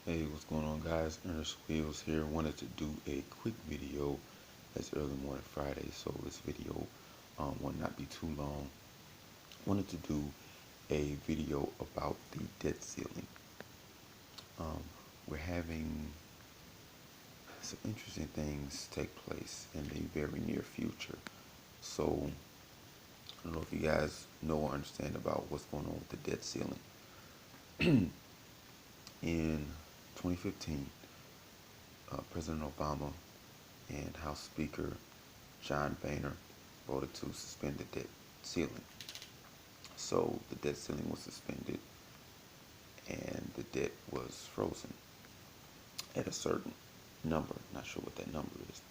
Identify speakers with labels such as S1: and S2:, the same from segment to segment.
S1: Hey, what's going on, guys? Ernest Wheels here. Wanted to do a quick video as early morning Friday, so this video will not be too long. Wanted to do a video about the debt ceiling. Um, we're having some interesting things take place in the very near future. So I don't know if you guys know or understand about what's going on with the debt ceiling. In 2015, President Obama and House Speaker John Boehner voted to suspend the debt ceiling. So the debt ceiling was suspended and the debt was frozen at a certain number. Not sure what that number is.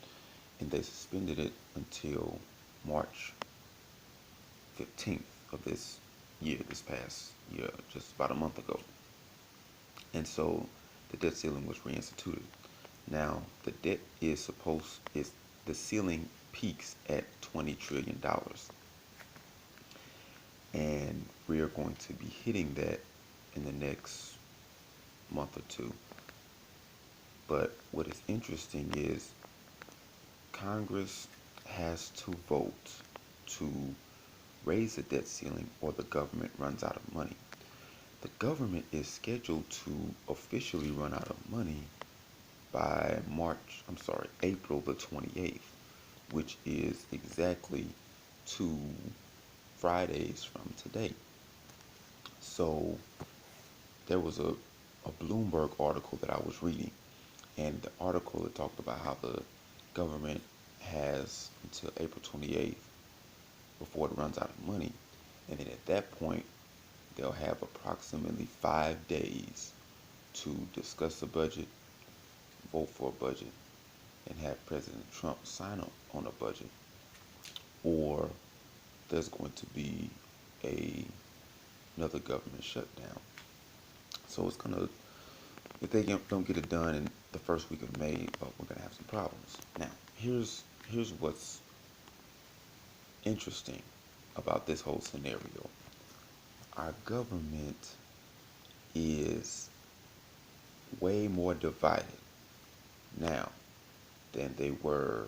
S1: And they suspended it until March 15th of this year, this past year, just about a month ago. And so the debt ceiling was reinstituted. Now the debt is the ceiling peaks at $20 trillion. And we are going to be hitting that in the next month or two. But what is interesting is Congress has to vote to raise the debt ceiling or the government runs out of money. The government is scheduled to officially run out of money by April the 28th, which is exactly 2 Fridays from today. So there was a Bloomberg article that I was reading, and the article it talked about how the government has until April 28th before it runs out of money, and then at that point they'll have approximately 5 days to discuss the budget, vote for a budget, and have President Trump sign up on a budget, or there's going to be a another government shutdown. So it's gonna, if they don't get it done in the first week of May, we're gonna have some problems. Now, here's what's interesting about this whole scenario. Our government is way more divided now than they were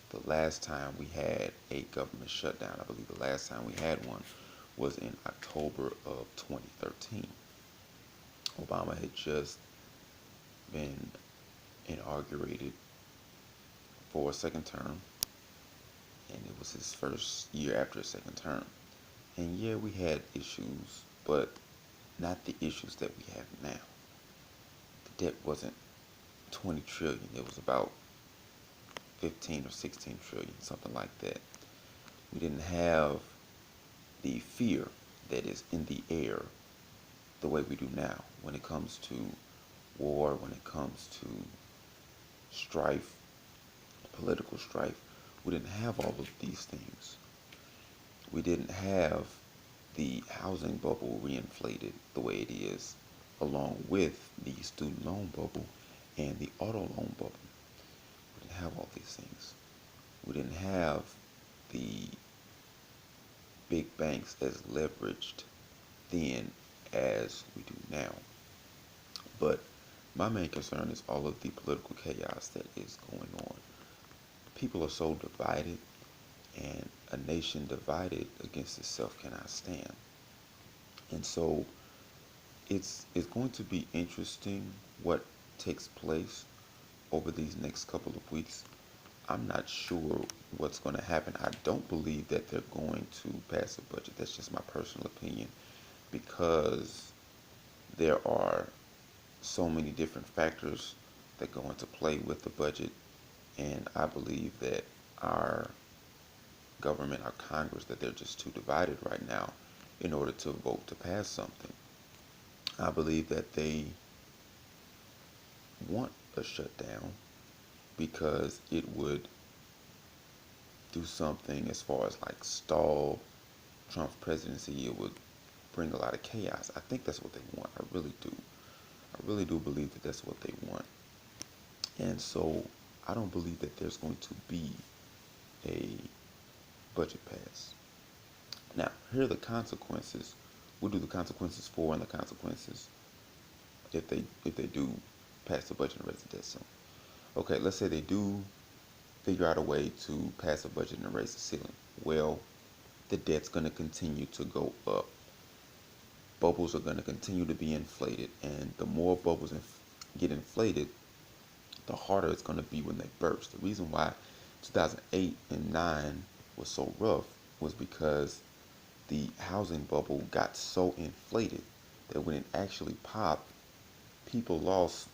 S1: the last time we had a government shutdown. I believe the last time we had one was in October of 2013. Obama had just been inaugurated for a second term, and it was his first year after his second term. And yeah, we had issues, but not the issues that we have now. The debt wasn't 20 trillion, it was about 15 or 16 trillion, something like that. We didn't have the fear that is in the air the way we do now when it comes to war, when it comes to strife, political strife. We didn't have all of these things. We didn't have the housing bubble reinflated the way it is, along with the student loan bubble and the auto loan bubble. We didn't have all these things. We didn't have the big banks as leveraged then as we do now. But my main concern is all of the political chaos that is going on. People are so divided, and a nation divided against itself cannot stand. And so it's going to be interesting what takes place over these next couple of weeks. I'm not sure what's going to happen. I don't believe that they're going to pass a budget. That's just my personal opinion, because there are so many different factors that go into play with the budget, and I believe that our government, our Congress, that they're just too divided right now in order to vote to pass something. I believe that they want a shutdown because it would do something as far as like stall Trump's presidency. It would bring a lot of chaos. I think that's what they want. I really do. I really do believe that that's what they want. And so I don't believe that there's going to be a budget pass. Now, here are the consequences. We'll do the consequences for and the consequences if they do pass the budget and raise the debt ceiling. Okay, let's say they do figure out a way to pass a budget and raise the ceiling. Well, the debt's going to continue to go up. Bubbles are going to continue to be inflated, and the more bubbles get inflated, the harder it's going to be when they burst. The reason why 2008 and 9 was so rough was because the housing bubble got so inflated that when it actually popped, people lost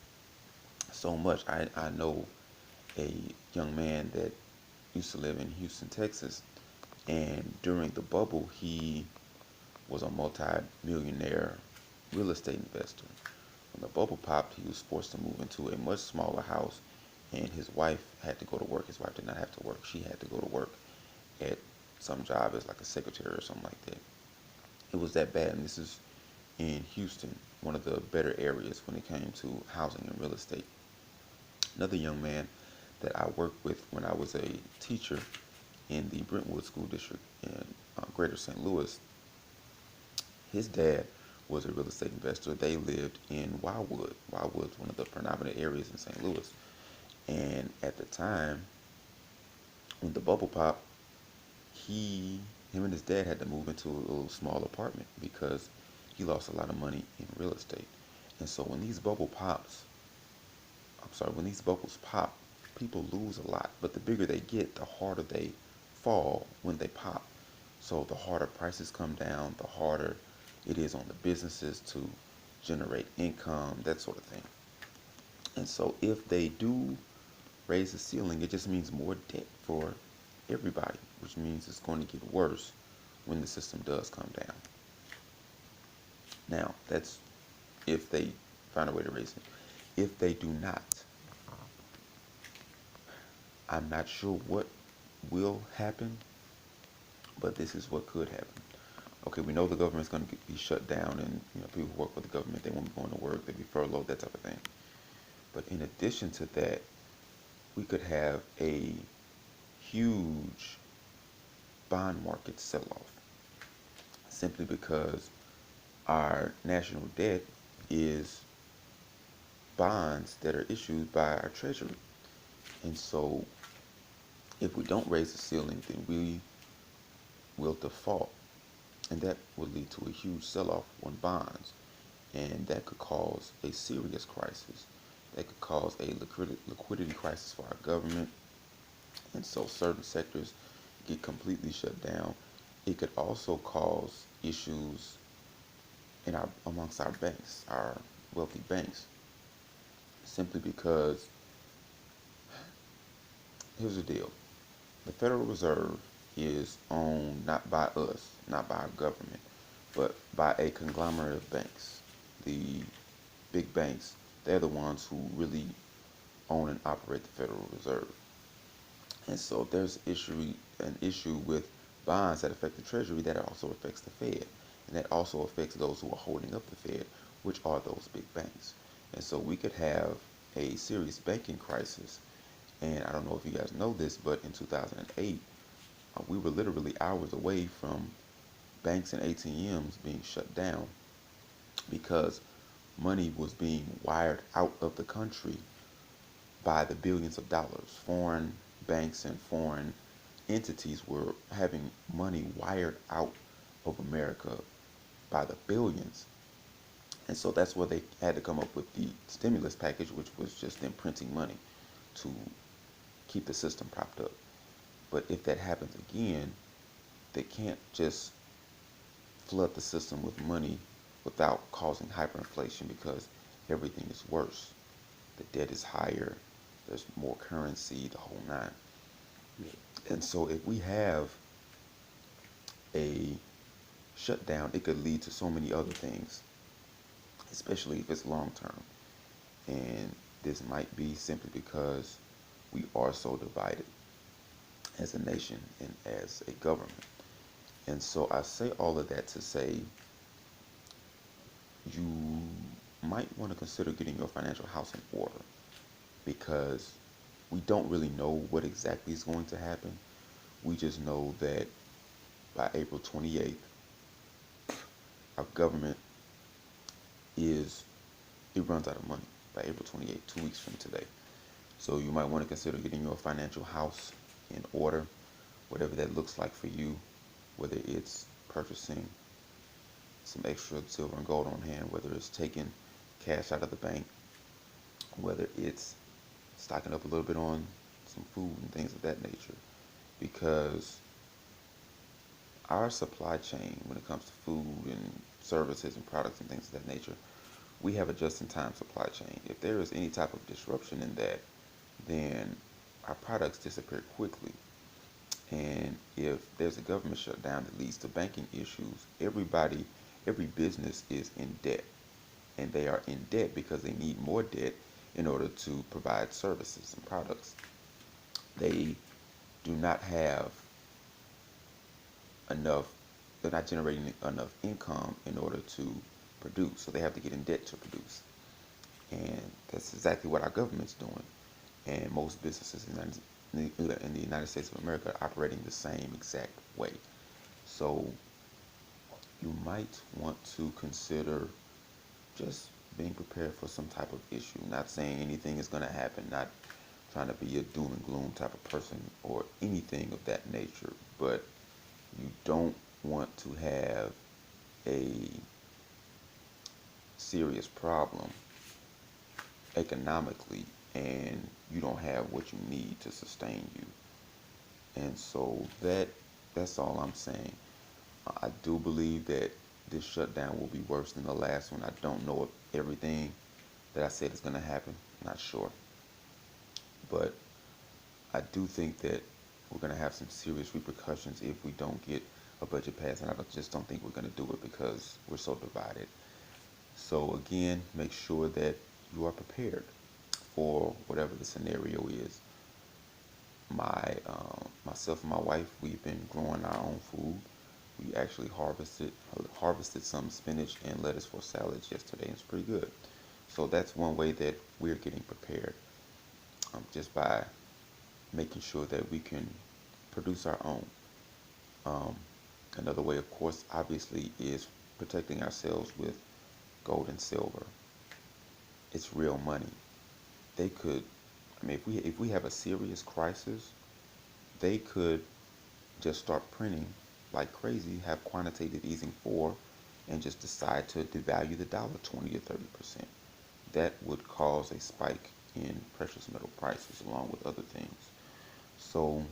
S1: so much. I know a young man that used to live in Houston, Texas, and during the bubble, he was a multi-millionaire real estate investor. When the bubble popped, he was forced to move into a much smaller house, and his wife had to go to work. His wife did not have to work. She had to go to work at some job as like a secretary or something like that. It was that bad, and this is in Houston, one of the better areas when it came to housing and real estate. Another young man that I worked with when I was a teacher in the Brentwood School District in Greater St. Louis, his dad was a real estate investor. They lived in Wildwood. Wildwood's one of the predominant areas in St. Louis. And at the time, when the bubble popped, him and his dad had to move into a little small apartment because he lost a lot of money in real estate. And so when these bubbles pop, people lose a lot. But the bigger they get, the harder they fall when they pop. So the harder prices come down, the harder it is on the businesses to generate income, that sort of thing. And so if they do raise the ceiling, it just means more debt for everybody, which means it's going to get worse when the system does come down. Now, that's if they find a way to raise it. If they do not, I'm not sure what will happen, but this is what could happen. Okay, we know the government's going to be shut down, and people who work for the government, they won't be going to work, they'll be furloughed, that type of thing. But in addition to that, we could have a huge bond market sell-off simply because our national debt is bonds that are issued by our treasury. And so if we don't raise the ceiling, then we will default. And that would lead to a huge sell-off on bonds. And that could cause a serious crisis. That could cause a liquidity crisis for our government. And so certain sectors get completely shut down. It could also cause issues amongst our banks, our wealthy banks, simply because here's the deal. The Federal Reserve is owned not by us, not by our government, but by a conglomerate of banks. The big banks, they're the ones who really own and operate the Federal Reserve. And so there's an issue with bonds that affect the Treasury that also affects the Fed. And that also affects those who are holding up the Fed, which are those big banks. And so we could have a serious banking crisis. And I don't know if you guys know this, but in 2008, we were literally hours away from banks and ATMs being shut down because money was being wired out of the country by the billions of dollars. Foreign banks and foreign entities were having money wired out of America by the billions. And so that's where they had to come up with the stimulus package, which was just them printing money to keep the system propped up. But if that happens again, they can't just flood the system with money without causing hyperinflation because everything is worse. The debt is higher, there's more currency, the whole nine. And so if we have a shutdown, it could lead to so many other things, especially if it's long term. And this might be simply because we are so divided as a nation and as a government. And so I say all of that to say you might want to consider getting your financial house in order because we don't really know what exactly is going to happen. We just know that by April 28th, our government is it runs out of money by April 28th, 2 weeks from today. So you might want to consider getting your financial house in order, whatever that looks like for you, whether it's purchasing some extra silver and gold on hand, whether it's taking cash out of the bank, whether it's stocking up a little bit on some food and things of that nature. Because our supply chain, when it comes to food and services and products and things of that nature, we have a just-in-time supply chain. If there is any type of disruption in that, then our products disappear quickly. And if there's a government shutdown that leads to banking issues, every business is in debt. And they are in debt because they need more debt in order to provide services and products. They do not have enough, they're not generating enough income in order to produce. So they have to get in debt to produce. And that's exactly what our government's doing. And most businesses in the United States of America are operating the same exact way. So you might want to consider just being prepared for some type of issue. Not saying anything is going to happen, not trying to be a doom and gloom type of person or anything of that nature, but you don't want to have a serious problem economically and you don't have what you need to sustain you. And so that's all I'm saying. I do believe that this shutdown will be worse than the last one. I don't know if everything that I said is going to happen. I'm not sure. But I do think that we're going to have some serious repercussions if we don't get a budget passed. And I just don't think we're going to do it because we're so divided. So again, make sure that you are prepared for whatever the scenario is. Myself and my wife, we've been growing our own food. We actually harvested some spinach and lettuce for salads yesterday, and it's pretty good. So that's one way that we're getting prepared, just by making sure that we can produce our own. Um, Another way, of course, obviously, is protecting ourselves with gold and silver. It's real money. They could, I mean, if we have a serious crisis, they could just start printing like crazy, have quantitative easing for, and just decide to devalue the dollar 20 or 30%. That would cause a spike in precious metal prices along with other things. So,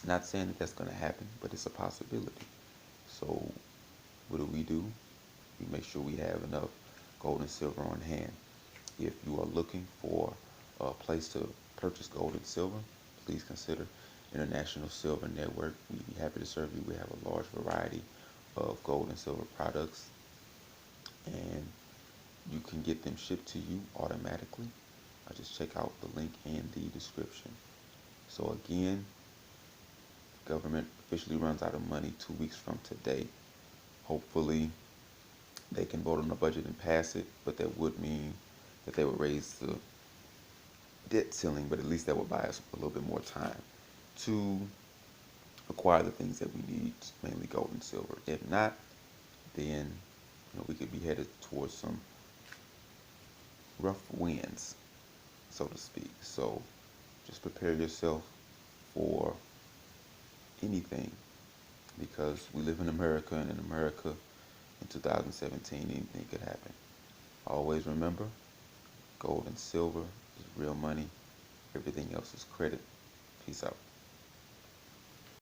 S1: not saying that that's going to happen, but it's a possibility. So, what do? We make sure we have enough gold and silver on hand. If you are looking for a place to purchase gold and silver, please consider International Silver Network. We'd be happy to serve you. We have a large variety of gold and silver products, and you can get them shipped to you automatically. Just check out the link in the description. So again, government officially runs out of money 2 weeks from today. Hopefully they can vote on the budget and pass it, but that would mean that they would raise the debt ceiling, but at least that would buy us a little bit more time to acquire the things that we need, mainly gold and silver. If not, then we could be headed towards some rough winds, so to speak. So just prepare yourself for anything, because we live in America, and in America in 2017 anything could happen. Always remember, gold and silver is real money. Everything else is credit. Peace out.